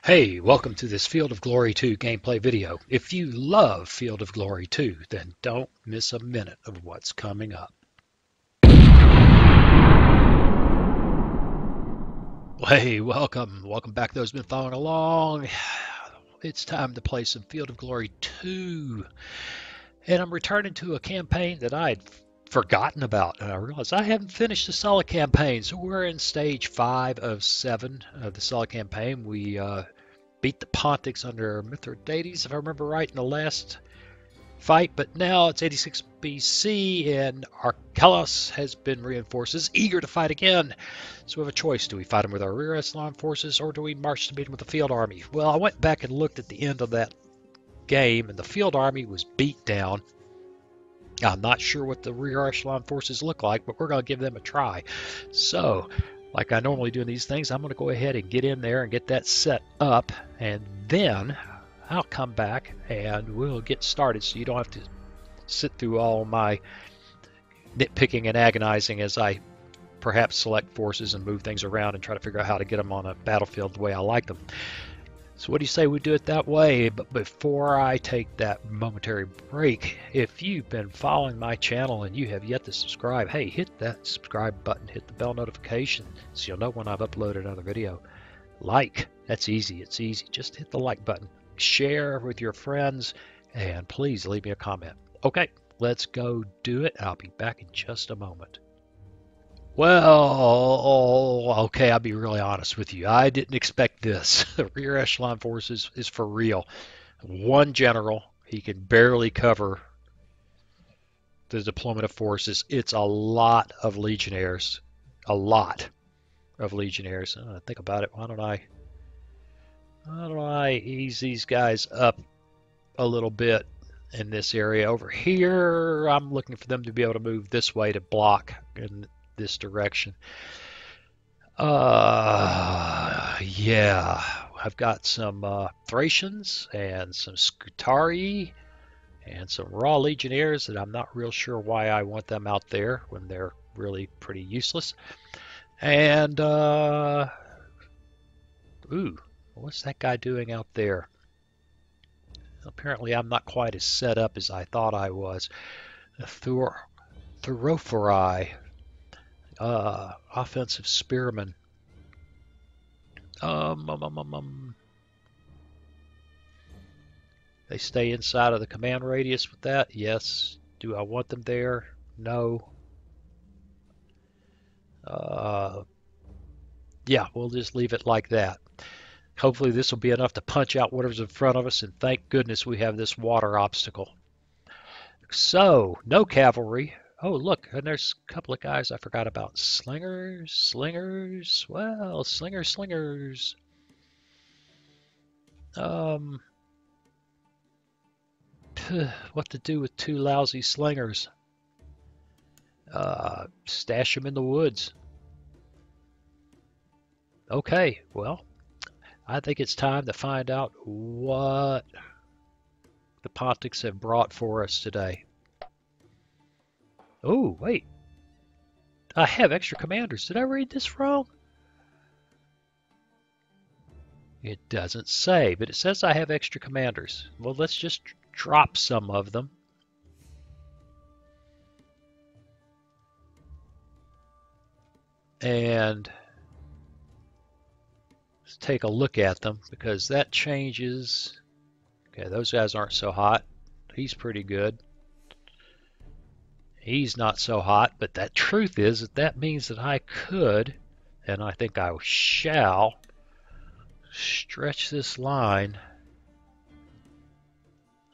Hey, welcome to this Field of Glory 2 gameplay video. If you love Field of Glory 2, then don't miss a minute of what's coming up. Hey, welcome. Welcome back those who've been following along. It's time to play some Field of Glory 2. And I'm returning to a campaign that I'd forgotten about. And I realized I haven't finished the Sulla campaign. So we're in stage 5 of 7 of the Sulla campaign. We beat the Pontics under Mithradates, if I remember right, in the last fight, but now it's 86 BC and Archelaus has been reinforced, is eager to fight again. So we have a choice. Do we fight him with our rear echelon forces or do we march to meet him with the field army? Well, I went back and looked at the end of that game and the field army was beat down. I'm not sure what the rear echelon forces look like, but we're going to give them a try. So, like I normally do in these things, I'm going to go ahead and get in there and get that set up, and then I'll come back and we'll get started so you don't have to sit through all my nitpicking and agonizing as I perhaps select forces and move things around and try to figure out how to get them on a battlefield the way I like them. So what do you say we do it that way? But before I take that momentary break, if you've been following my channel and you have yet to subscribe, hey, hit that subscribe button, hit the bell notification so you'll know when I've uploaded another video. Like, that's easy, it's easy. Just hit the like button. Share with your friends, and please leave me a comment. Okay, let's go do it. I'll be back in just a moment. Well, okay, I'll be really honest with you. I didn't expect this. The rear echelon forces is for real. One general, he can barely cover the deployment of forces. It's a lot of legionnaires. A lot of legionnaires. Think about it. Why don't I ease these guys up a little bit in this area? Over here, I'm looking for them to be able to move this way to block in this direction. Yeah, I've got some Thracians and some Scutari and some raw legionnaires that I'm not real sure why I want them out there when they're really pretty useless. And ooh, what's that guy doing out there? Apparently I'm not quite as set up as I thought I was. Thurophori, offensive spearmen. They stay inside of the command radius with that? Yes. Do I want them there? No. Yeah, we'll just leave it like that. Hopefully this will be enough to punch out whatever's in front of us, and thank goodness we have this water obstacle. So, no cavalry. Oh, look, and there's a couple of guys I forgot about. Slingers. Well, slingers. What to do with two lousy slingers? Stash them in the woods. Okay, well, I think it's time to find out what the Pontics have brought for us today. Oh, wait. I have extra commanders. Did I read this wrong? It doesn't say, but it says I have extra commanders. Well, let's just drop some of them. And let's take a look at them, because that changes. Okay, those guys aren't so hot. He's pretty good. He's not so hot, but the truth is that means that I could, and I think I shall, stretch this line.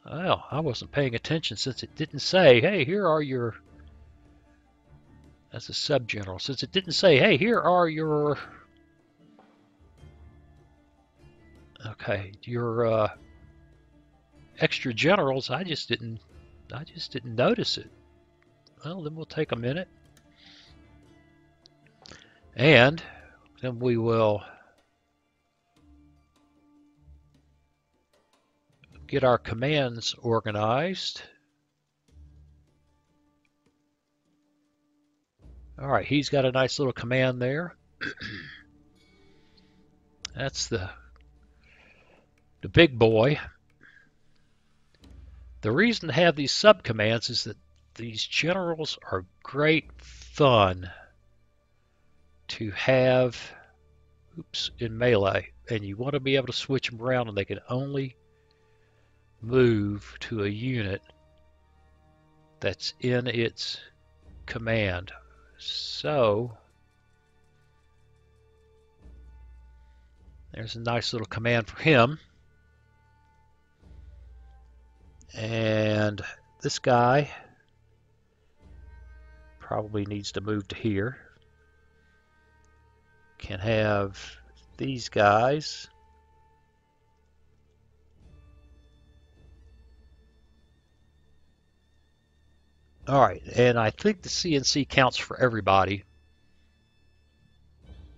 Well, I wasn't paying attention since it didn't say, hey, here are your... That's a sub-general. Since it didn't say, hey, here are your... Okay, your extra generals, I just didn't notice it. Well, then we'll take a minute. And then we will get our commands organized. All right, he's got a nice little command there. That's the the big boy. The reason to have these subcommands is that these generals are great fun to have in melee, and you want to be able to switch them around, and they can only move to a unit that's in its command. So there's a nice little command for him. And this guy probably needs to move to here. Can have these guys. All right, and I think the CNC counts for everybody.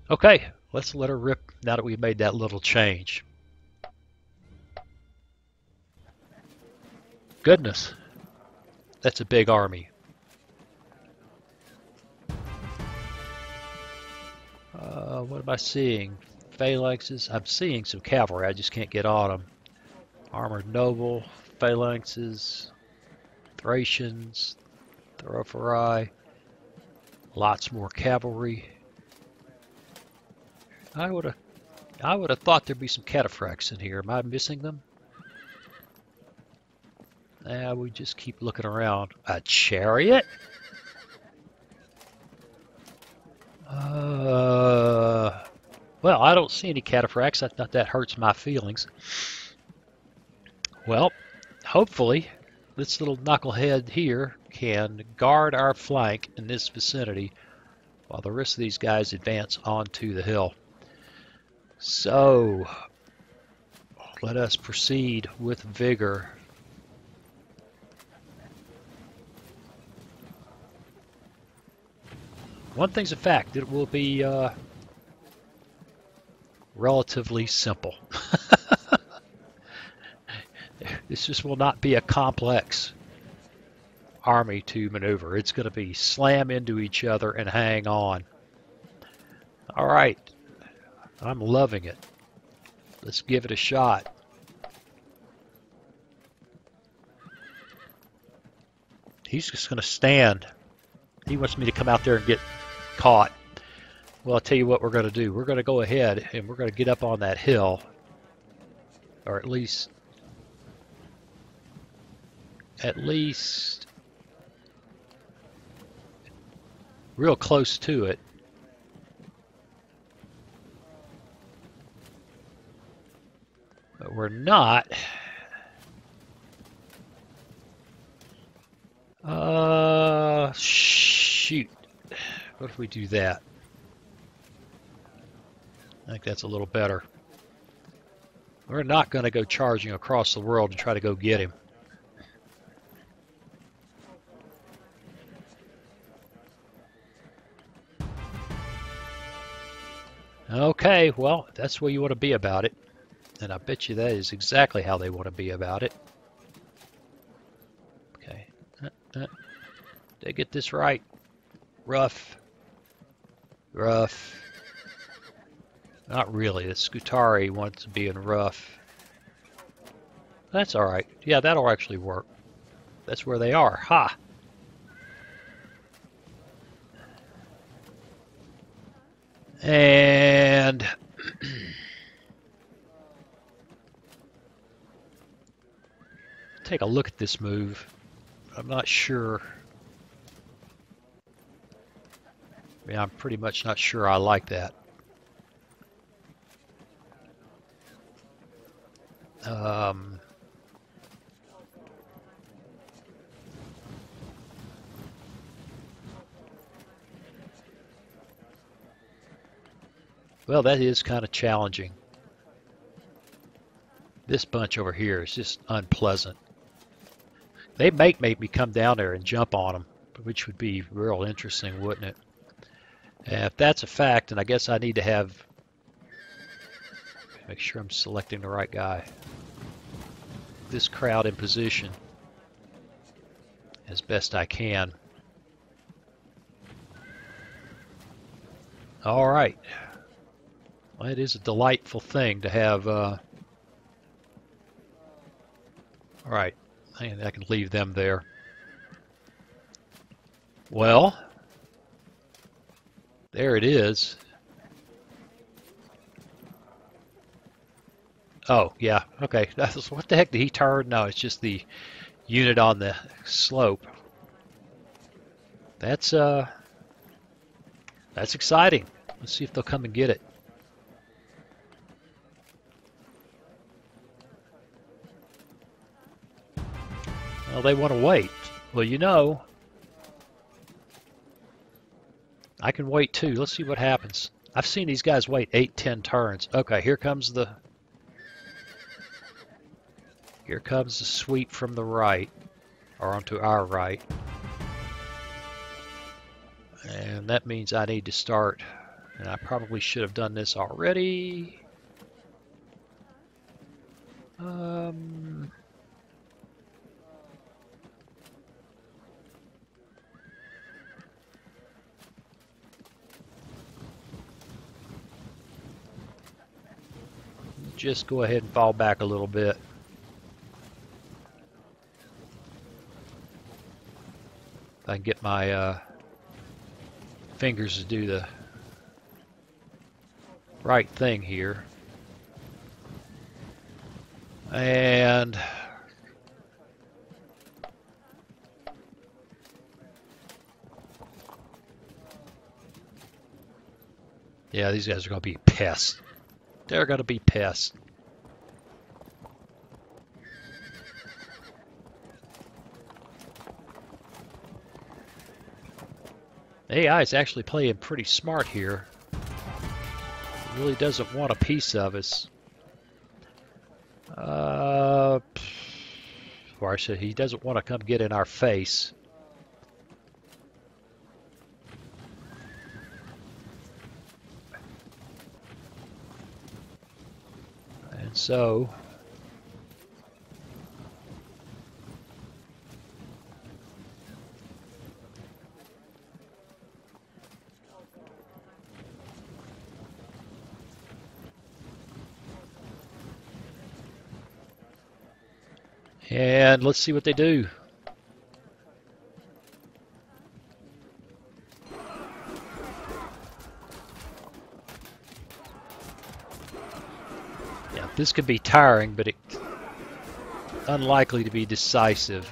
Okay, let's let her rip now that we've made that little change. Goodness, that's a big army. What am I seeing? Phalanxes. I'm seeing some cavalry. I just can't get on them. Armored noble, phalanxes, Thracians, Thorophorai, lots more cavalry. I would have thought there'd be some cataphracts in here. Am I missing them? Nah, we just keep looking around. A chariot? Well, I don't see any cataphracts. I thought that hurts my feelings. Well, hopefully this little knucklehead here can guard our flank in this vicinity while the rest of these guys advance onto the hill. So let us proceed with vigor. One thing's a fact, it will be relatively simple. This just will not be a complex army to maneuver. It's going to be slam into each other and hang on. All right, I'm loving it. Let's give it a shot. He's just going to stand. He wants me to come out there and get caught. Well, I'll tell you what we're going to do. We're going to go ahead and we're going to get up on that hill, or at least real close to it. But we're not. Shoot. What if we do that? I think that's a little better. We're not going to go charging across the world and try to go get him. Okay, well, that's where you want to be about it. And I bet you that is exactly how they want to be about it. Okay. Did I get this right? Rough. Rough. Not really. The Scutari wants to be in rough. That's alright. Yeah, that'll actually work. That's where they are. Ha! And take a look at this move. I'm not sure. Yeah, I'm pretty much not sure I like that. Well, that is kind of challenging. This bunch over here is just unpleasant. They might make me come down there and jump on them, which would be real interesting, wouldn't it? And if that's a fact, then I guess I need to make sure I'm selecting the right guy. This crowd in position as best I can. All right. Well, it is a delightful thing to have All right, and I can leave them there. Well, there it is. Oh, yeah, okay. What the heck did he turn? No, it's just the unit on the slope. That's exciting. Let's see if they'll come and get it. Well, they want to wait. Well, you know, I can wait too. Let's see what happens. I've seen these guys wait 8, 10 turns. Okay, here comes the sweep from the right, or onto our right. And that means I need to start, and I probably should have done this already. Just go ahead and fall back a little bit. If I can get my fingers to do the right thing here. And yeah, these guys are going to be pests. They're going to be pests. AI is actually playing pretty smart here. It really doesn't want a piece of us. Or I said he doesn't want to come get in our face. And so and let's see what they do. Yeah, this could be tiring, but it's unlikely to be decisive.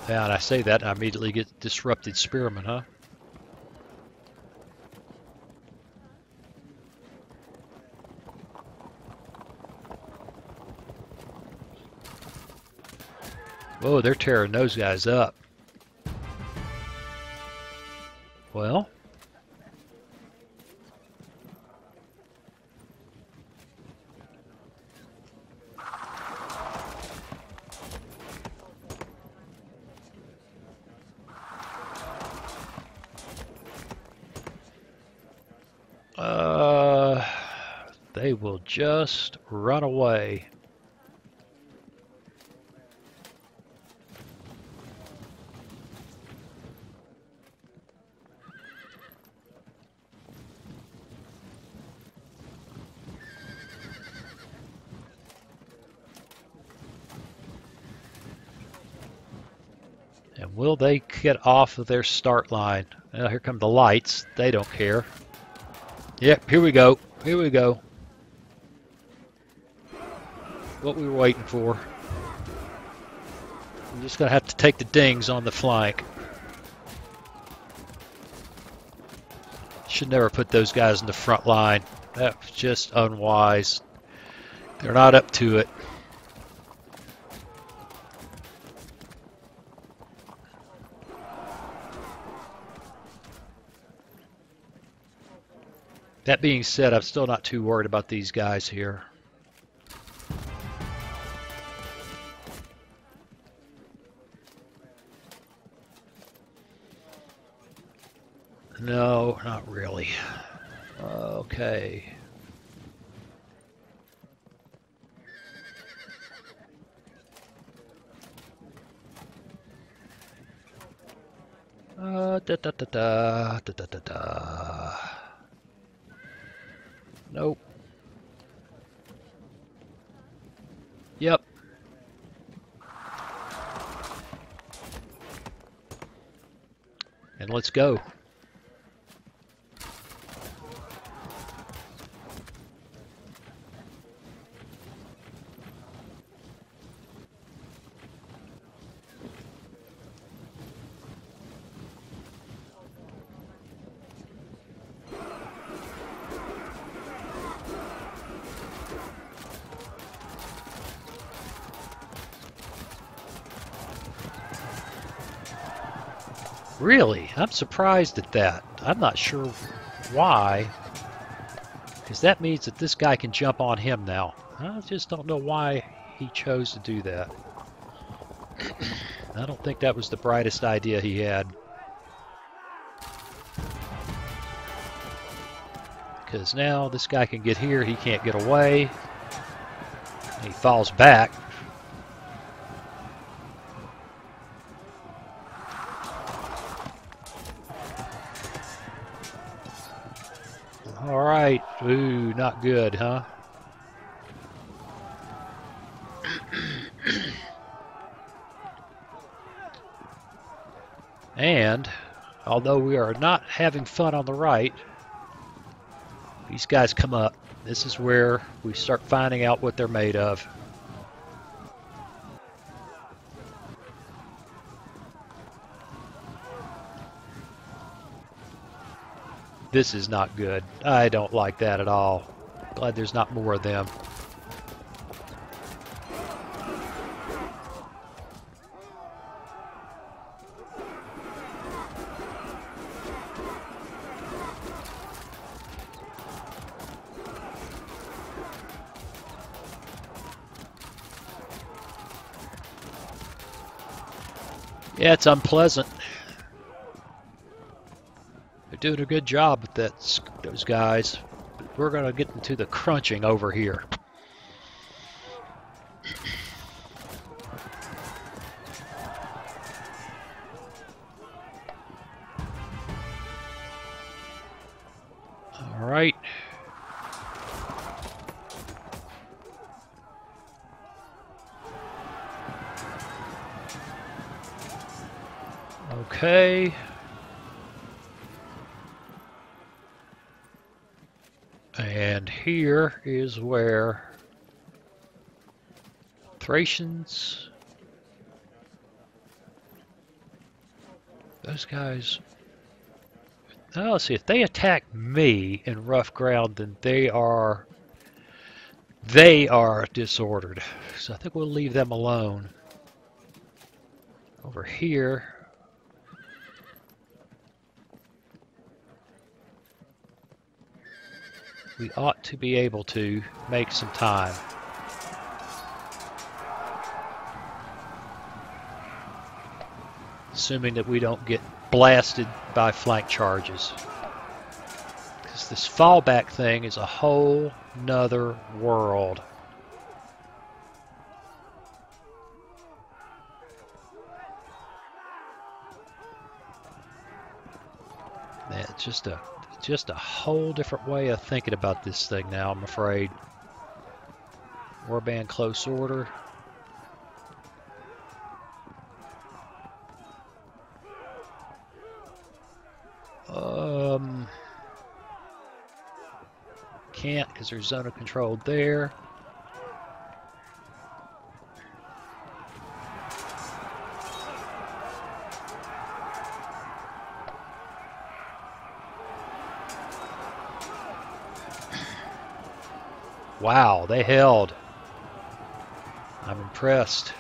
Yeah, and I say that, and I immediately get disrupted spearmen, huh? Whoa, they're tearing those guys up. Well, they will just run away. And will they get off of their start line? Well, here come the lights. They don't care. Yep, here we go. Here we go. What we were waiting for. I'm just going to have to take the dings on the flank. Should never put those guys in the front line. That was just unwise. They're not up to it. That being said, I'm still not too worried about these guys here. No, not really. Okay. Da da da da da da da da. Nope. Yep. And let's go. Really? I'm surprised at that. I'm not sure why. Because that means that this guy can jump on him now. I just don't know why he chose to do that. I don't think that was the brightest idea he had. Because now this guy can get here, he can't get away. He falls back. All right. Ooh, not good, huh? And although we are not having fun on the right, these guys come up. This is where we start finding out what they're made of. This is not good. I don't like that at all. Glad there's not more of them. Yeah, it's unpleasant. They're doing a good job with those guys. But we're going to get into the crunching over here. All right. Okay. And here is where Thracians, those guys, now let's see, if they attack me in rough ground, then they are disordered. So I think we'll leave them alone. Over here, we ought to be able to make some time. Assuming that we don't get blasted by flank charges. Because this fallback thing is a whole nother world. Yeah, it's just a whole different way of thinking about this thing now, I'm afraid. Warband close order. Can't because there's zone of control there. Wow, they held. I'm impressed.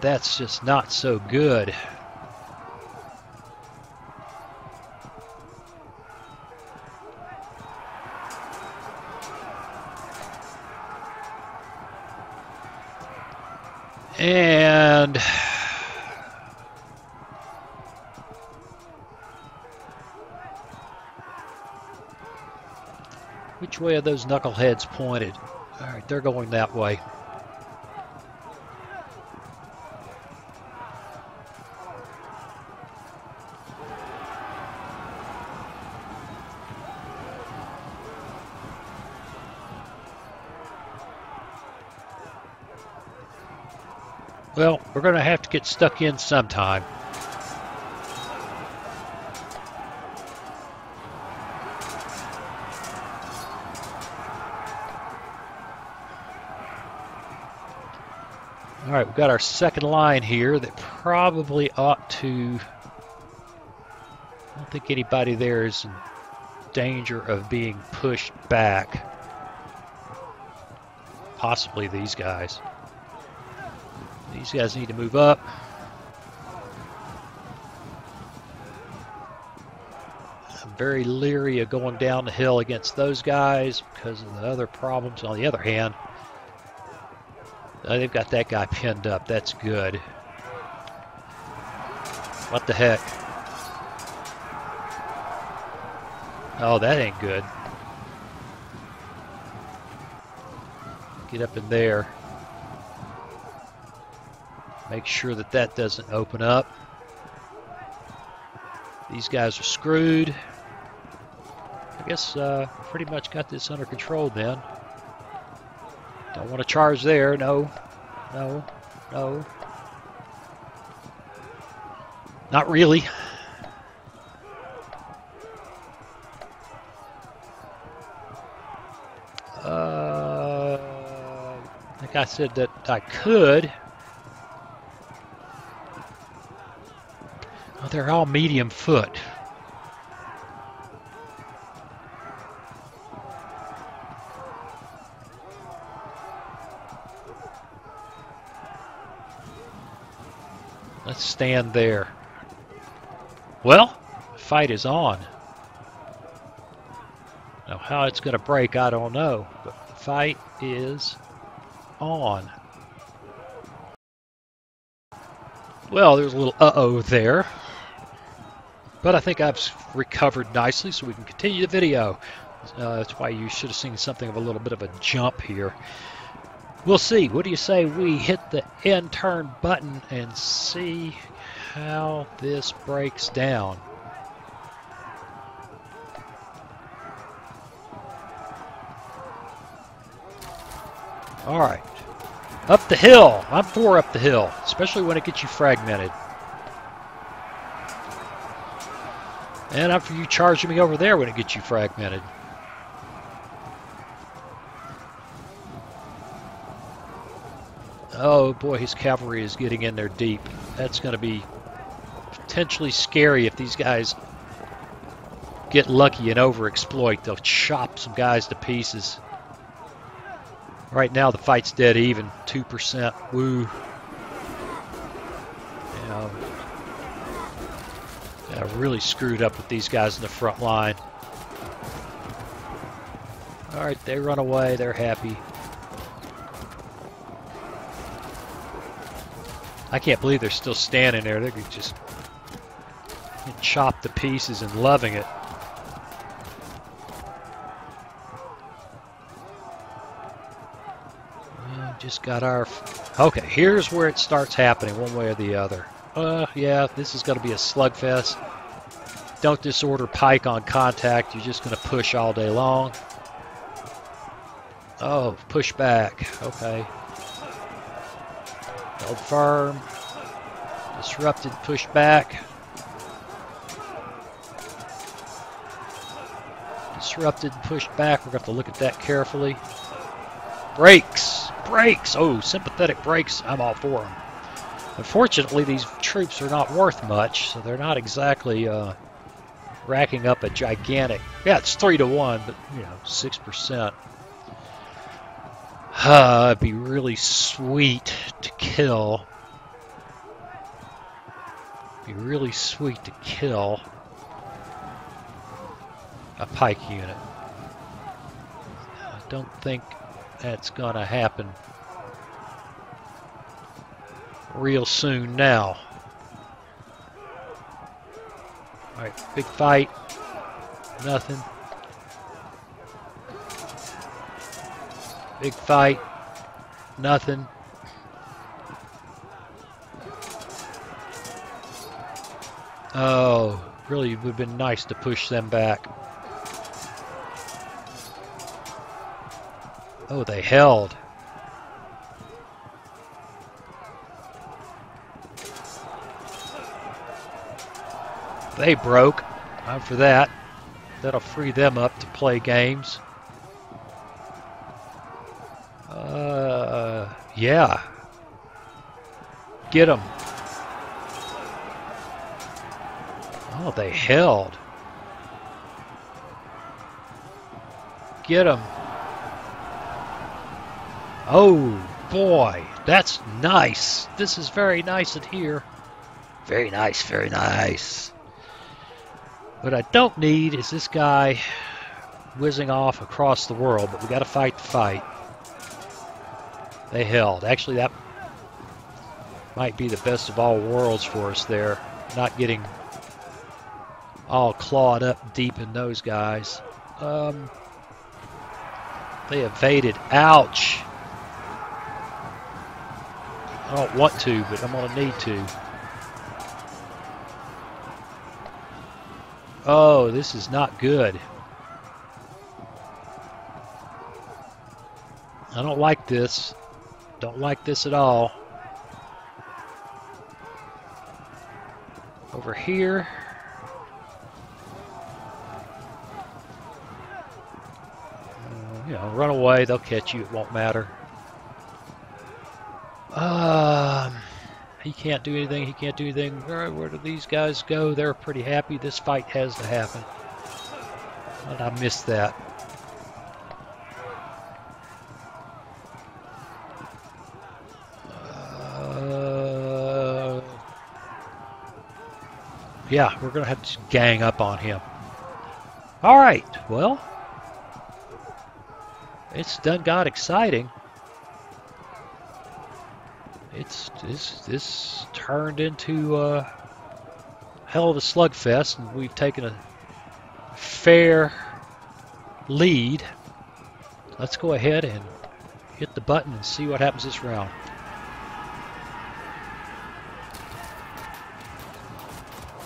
That's just not so good. And we Which way are those knuckleheads pointed? Alright, they're going that way. Well, we're going to have to get stuck in sometime. All right, we've got our second line here that probably ought to... I don't think anybody there is in danger of being pushed back. Possibly these guys. These guys need to move up. I'm very leery of going down the hill against those guys because of the other problems. On the other hand, they've got that guy pinned up. That's good. What the heck? Oh, that ain't good. Get up in there. Make sure that that doesn't open up. These guys are screwed. I guess pretty much got this under control then. Don't want to charge there. No. No. No. Not really. I think I said that I could. Oh, they're all medium foot. Let's stand there. Well, the fight is on. Now, how it's going to break, I don't know. But the fight is on. Well, there's a little uh-oh there. But I think I've recovered nicely, so we can continue the video. That's why you should have seen something of a little bit of a jump here. We'll see. What do you say we hit the end turn button and see how this breaks down? All right. Up the hill. I'm for up the hill, especially when it gets you fragmented. And I'm for you charging me over there when it gets you fragmented. Oh boy, his cavalry is getting in there deep. That's going to be potentially scary if these guys get lucky and overexploit. They'll chop some guys to pieces. Right now the fight's dead even, 2%. Woo. I really screwed up with these guys in the front line. All right, they run away. They're happy. I can't believe they're still standing there. They're just chopped to pieces and loving it. Just got our... Okay, here's where it starts happening one way or the other. Yeah, this is going to be a slugfest. Don't disorder pike on contact. You're just going to push all day long. Oh, push back. Okay. Held firm. Disrupted, push back. Disrupted, push back. We're going to have to look at that carefully. Brakes. Brakes. Oh, sympathetic brakes. I'm all for them. Unfortunately, these troops are not worth much, so they're not exactly racking up a gigantic... Yeah, it's 3-1, but, 6%. It'd be really sweet to kill. Be really sweet to kill a pike unit. I don't think that's going to happen real soon now. All right, big fight. Nothing. Big fight. Nothing. Oh, really would have been nice to push them back. Oh, they held. They broke. I'm for that. That'll free them up to play games. Yeah. Get them. Oh, they held. Get them. Oh, boy. That's nice. This is very nice in here. Very nice, very nice. What I don't need is this guy whizzing off across the world, but we got to fight the fight. They held. Actually, that might be the best of all worlds for us there. Not getting all clawed up deep in those guys. They evaded. Ouch! I don't want to, but I'm going to need to. Oh, this is not good. I don't like this. Don't like this at all. Over here. You know, run away. They'll catch you. It won't matter. He can't do anything. He can't do anything. Where do these guys go? They're pretty happy. This fight has to happen. But I missed that. Yeah, we're going to have to gang up on him. All right. Well, it's done got exciting. This turned into a hell of a slugfest, and we've taken a fair lead. Let's go ahead and hit the button and see what happens this round.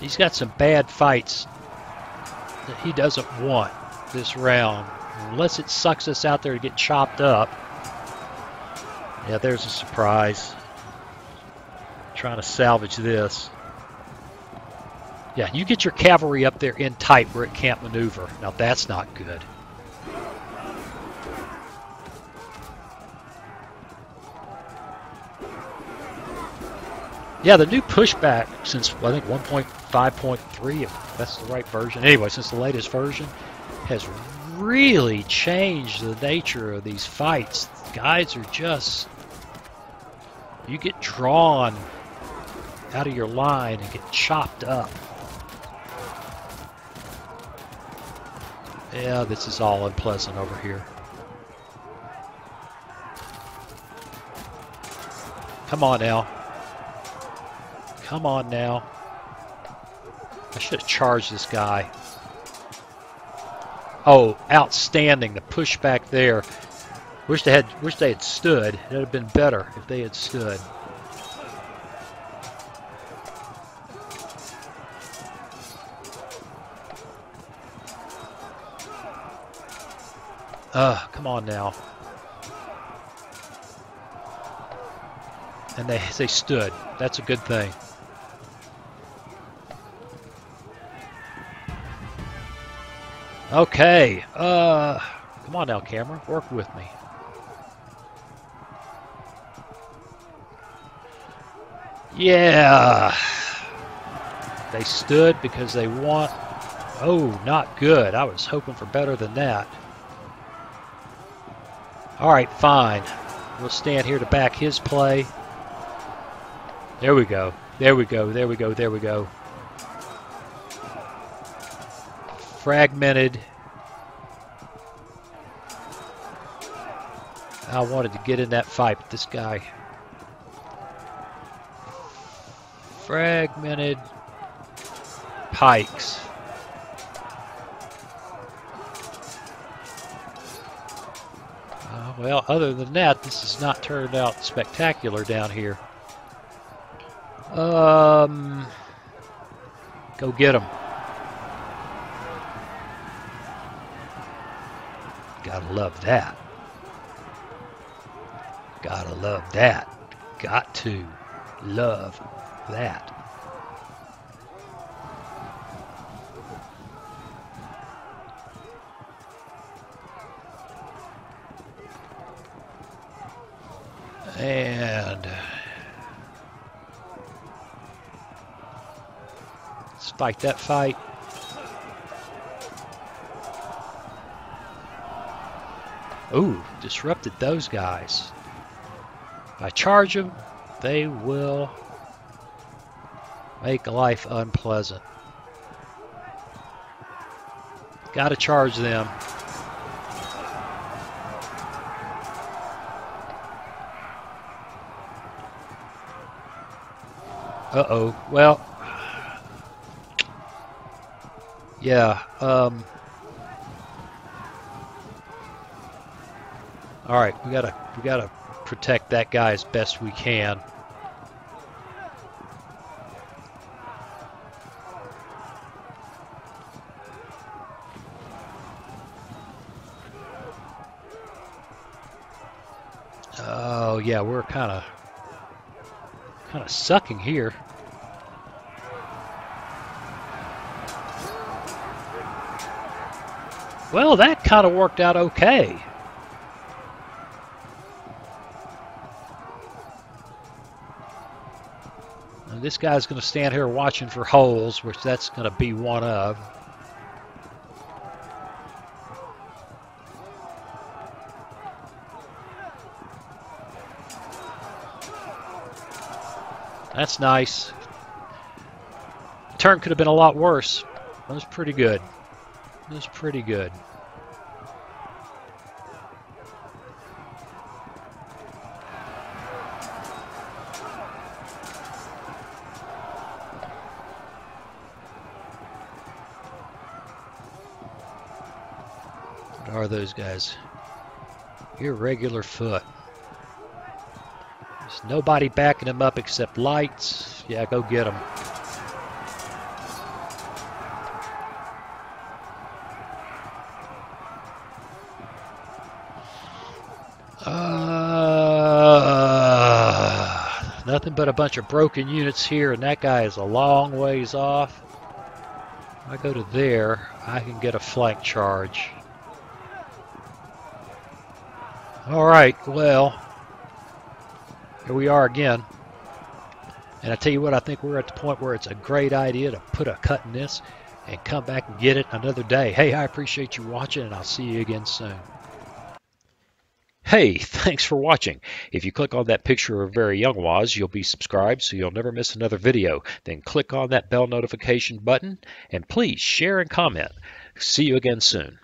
He's got some bad fights that he doesn't want this round. Unless it sucks us out there to get chopped up. Yeah, there's a surprise. Trying to salvage this. Yeah, you get your cavalry up there in tight where it can't maneuver. Now that's not good. Yeah, the new pushback since I think 1.5.3, if that's the right version. Anyway, since the latest version, has really changed the nature of these fights. Guys are just, you get drawn out of your line and get chopped up. Yeah, this is all unpleasant over here. Come on now. Come on now. I should have charged this guy. Oh, outstanding. The pushback there. Wish they had stood. It would have been better if they had stood. Come on now. And they stood. That's a good thing. Okay. Come on now, camera. Work with me. Yeah. They stood because they want... Oh, not good. I was hoping for better than that. All right, fine. We'll stand here to back his play. There we go. There we go. There we go. There we go. Fragmented. I wanted to get in that fight, but this guy... Fragmented pikes. Well, other than that, this has not turned out spectacular down here. Go get them. Gotta love that. Gotta love that. Got to love that. And let's fight that fight. Ooh, disrupted those guys. If I charge them, they will make life unpleasant. Gotta charge them. Uh-oh. Well, yeah. All right, we gotta protect that guy as best we can. Oh yeah, we're kind of sucking here. Well, that kind of worked out okay. And this guy's going to stand here watching for holes, which that's going to be one of. That's nice. Turn could have been a lot worse. That was pretty good. It was pretty good. What are those guys? Irregular foot. There's nobody backing them up except lights. Yeah, go get them. Nothing but a bunch of broken units here, and that guy is a long ways off. If I go to there, I can get a flank charge. All right, well, here we are again. And I tell you what, I think we're at the point where it's a great idea to put a cut in this and come back and get it another day. Hey, I appreciate you watching, and I'll see you again soon. Hey, thanks for watching. If you click on that picture of very young Waz, you'll be subscribed so you'll never miss another video. Then click on that bell notification button, and please share and comment. See you again soon.